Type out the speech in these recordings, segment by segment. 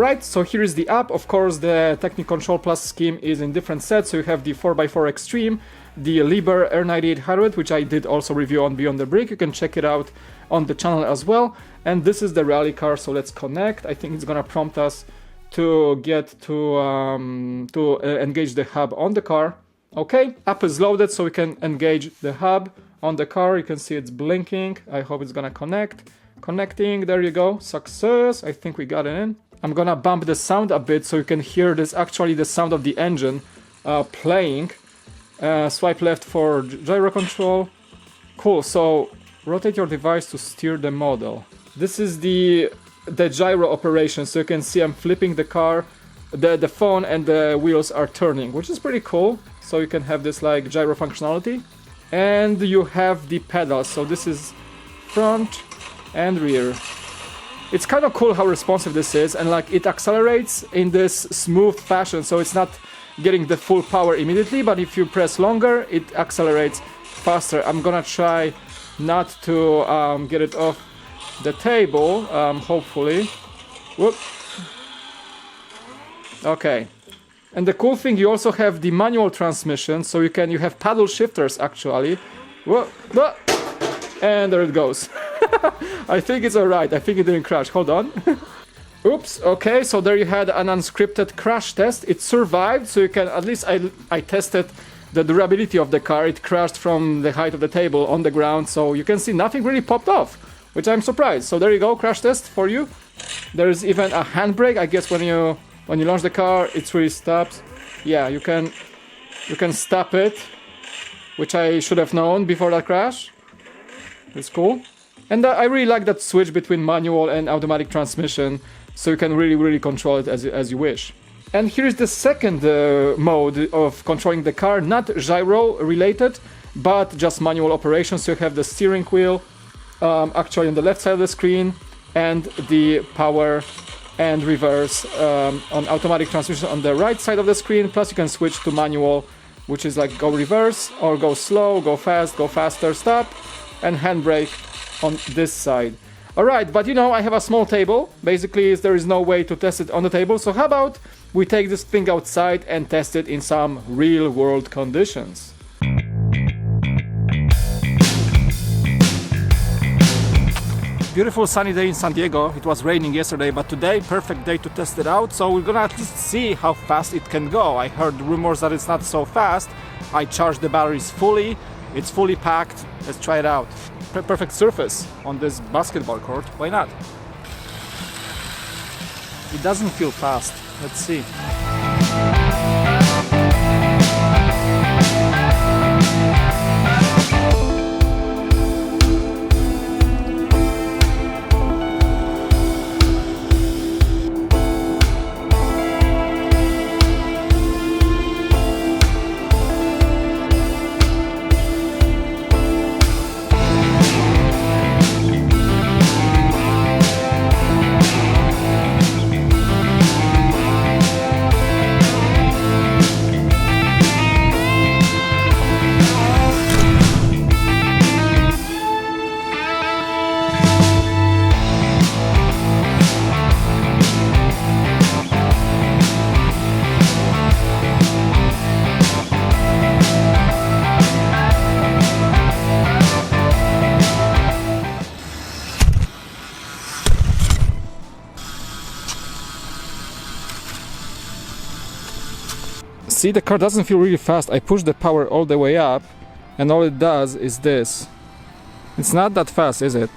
Right, so here is the app. Of course, the Technic Control Plus scheme is in different sets. So you have the 4x4 Extreme, the Liber R9800, which I did also review on Beyond the Brick. You can check it out on the channel as well. And this is the rally car, so let's connect. I think it's gonna prompt us to get to engage the hub on the car. Okay, app is loaded, so we can engage the hub on the car. You can see it's blinking. I hope it's gonna connect. Connecting, there you go, success. I think we got it in. I'm gonna bump the sound a bit so you can hear this, actually the sound of the engine playing. Swipe left for gyro control. Cool, so rotate your device to steer the model. This is the gyro operation, so you can see I'm flipping the car, the phone and the wheels are turning, which is pretty cool. So you can have this like gyro functionality. And you have the pedals, so this is front and rear. It's kind of cool how responsive this is, and like it accelerates in this smooth fashion, so it's not getting the full power immediately, but if you press longer it accelerates faster. I'm gonna try not to get it off the table, hopefully. Whoop. Okay. And the cool thing, you also have the manual transmission, so you have paddle shifters actually. Whoa. Whoa. And there it goes. I think it's alright. I think it didn't crash. Hold on. Oops. Okay, so there you had an unscripted crash test. It survived, so you can, at least I tested the durability of the car. It crashed from the height of the table on the ground, so you can see nothing really popped off, which I'm surprised. So there you go, crash test for you. There's even a handbrake. I guess when you launch the car, it really stops. Yeah, you can stop it, which I should have known before that crash. It's cool. And I really like that switch between manual and automatic transmission, so you can really control it as you wish. And here's the second mode of controlling the car, not gyro related, but just manual operation. So you have the steering wheel actually on the left side of the screen, and the power and reverse on automatic transmission on the right side of the screen. Plus you can switch to manual, which is like go reverse or go slow, go fast, go faster, stop, and handbrake on this side. Alright, but you know, I have a small table. Basically, there is no way to test it on the table, so how about we take this thing outside and test it in some real world conditions. Beautiful sunny day in San Diego. It was raining yesterday, but today perfect day to test it out, so we're gonna at least see how fast it can go. I heard rumors that it's not so fast. I charged the batteries fully, it's fully packed. Let's try it out. Perfect surface on this basketball court, why not? It doesn't feel fast. Let's see. See, the car doesn't feel really fast. I push the power all the way up and all it does is this. It's not that fast, is it?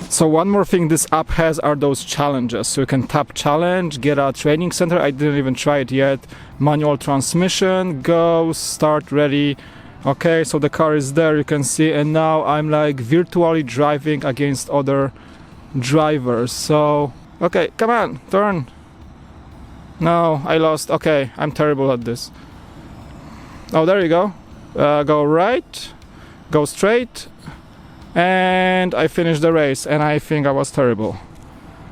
So one more thing this app has are those challenges. So you can tap challenge, get a training center. I didn't even try it yet. Manual transmission, go, start, ready. Okay, so the car is there, you can see, and now I'm like virtually driving against other drivers. So, okay, come on, turn. No, I lost. Okay, I'm terrible at this. Oh, there you go. Go right, go straight, and I finished the race, and I think I was terrible.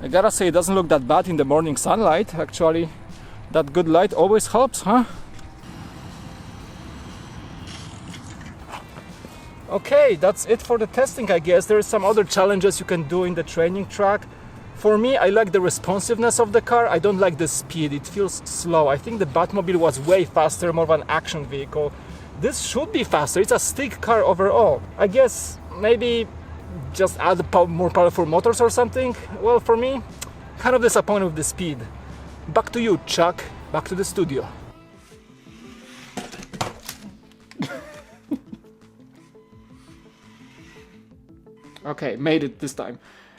I gotta say, it doesn't look that bad in the morning sunlight. Actually, that good light always helps, huh? Okay, that's it for the testing, I guess. There are some other challenges you can do in the training track. For me, I like the responsiveness of the car. I don't like the speed. It feels slow. I think the Batmobile was way faster, more of an action vehicle. This should be faster. It's a stick car overall. I guess maybe just add more powerful motors or something. Well, for me, kind of disappointed with the speed. Back to you, Chuck. Back to the studio. Okay, made it this time.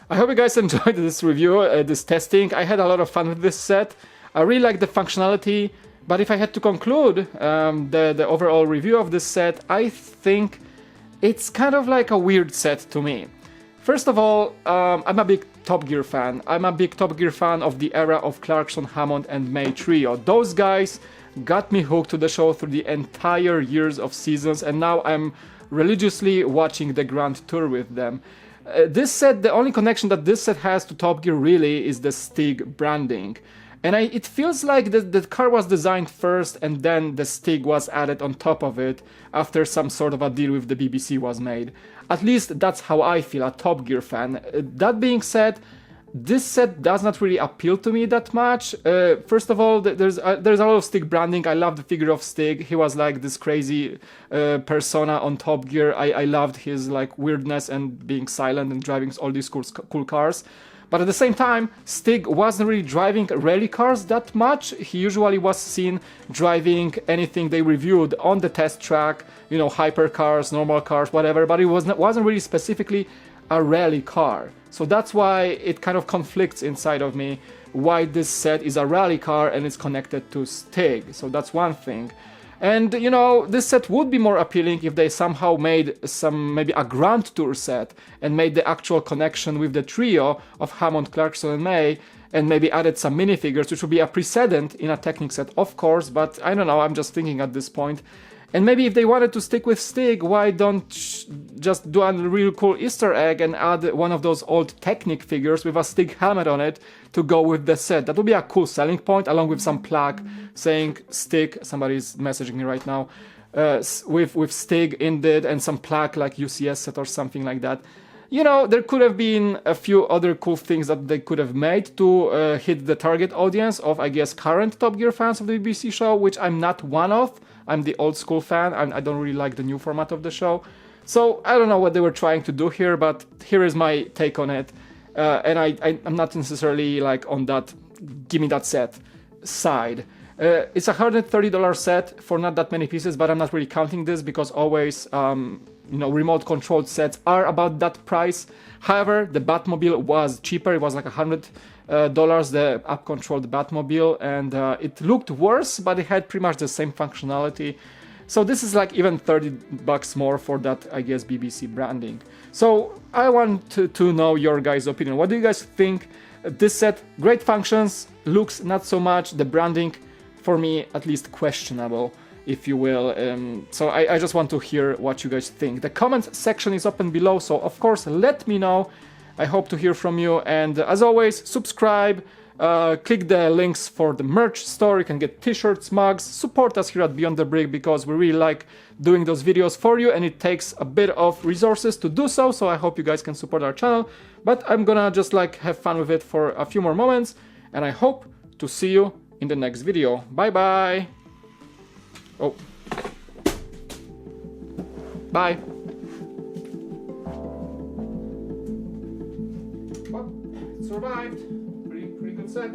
I hope you guys enjoyed this review, this testing. I had a lot of fun with this set. I really like the functionality, but if I had to conclude the overall review of this set, I think it's kind of like a weird set to me. First of all, I'm a big Top Gear fan. I'm a big Top Gear fan of the era of Clarkson, Hammond and May trio. Those guys got me hooked to the show through the entire years of seasons, and now I'm religiously watching the Grand Tour with them. This set, the only connection that this set has to Top Gear really is the Stig branding. And it feels like the car was designed first and then the Stig was added on top of it after some sort of a deal with the BBC was made. At least that's how I feel, a Top Gear fan. That being said, this set does not really appeal to me that much. First of all, there's a lot of Stig branding. I love the figure of Stig. He was like this crazy persona on Top Gear. I loved his like weirdness and being silent and driving all these cool cars. But at the same time, Stig wasn't really driving rally cars that much. He usually was seen driving anything they reviewed on the test track, you know, hypercars, normal cars, whatever, but it wasn't really specifically a rally car. So that's why it kind of conflicts inside of me why this set is a rally car and it's connected to Stig. So that's one thing. And you know, this set would be more appealing if they somehow made maybe a Grand Tour set and made the actual connection with the trio of Hammond, Clarkson and May, and maybe added some minifigures, which would be a precedent in a Technic set, of course, but I don't know, I'm just thinking at this point. And maybe if they wanted to stick with Stig, why don't just do a real cool Easter egg and add one of those old Technic figures with a Stig helmet on it to go with the set? That would be a cool selling point, along with some plaque saying Stig, somebody's messaging me right now, with Stig in it and some plaque like UCS set or something like that. You know, there could have been a few other cool things that they could have made to hit the target audience of, I guess, current Top Gear fans of the BBC show, which I'm not one of. I'm the old school fan, and I don't really like the new format of the show. So I don't know what they were trying to do here, but here is my take on it. And I'm not necessarily like on that, give me that set side. It's a $130 set for not that many pieces, but I'm not really counting this because always, you know, remote controlled sets are about that price. However, the Batmobile was cheaper. It was like $100, the up-controlled Batmobile, and it looked worse, but it had pretty much the same functionality. So this is like even $30 more for that, I guess, BBC branding. So I want to know your guys' opinion. What do you guys think? This set, great functions, looks not so much. The branding, for me, at least questionable, if you will. So I just want to hear what you guys think. The comments section is open below, so of course let me know. I hope to hear from you, and as always, subscribe, click the links for the merch store. You can get t-shirts, mugs, support us here at Beyond the Brick, because we really like doing those videos for you, and it takes a bit of resources to do so, so I hope you guys can support our channel. But I'm gonna just like have fun with it for a few more moments, and I hope to see you in the next video. Bye bye. Oh. Bye. Well, it survived. Pretty good set.